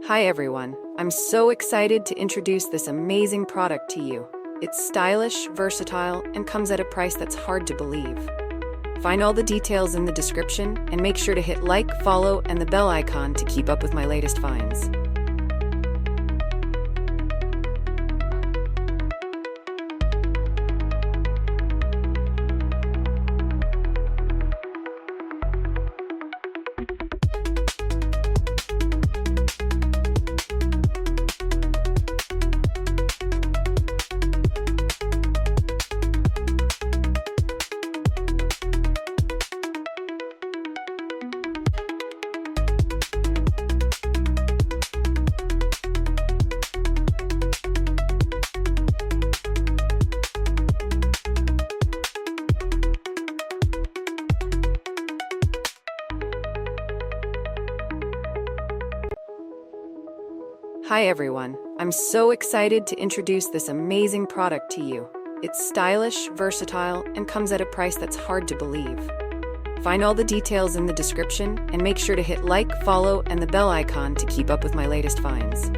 Hi everyone, I'm so excited to introduce this amazing product to you. It's stylish, versatile, and comes at a price that's hard to believe. Find all the details in the description and make sure to hit like, follow, and the bell icon to keep up with my latest finds. Hi everyone, I'm so excited to introduce this amazing product to you. It's stylish, versatile, and comes at a price that's hard to believe. Find all the details in the description and make sure to hit like, follow, and the bell icon to keep up with my latest finds.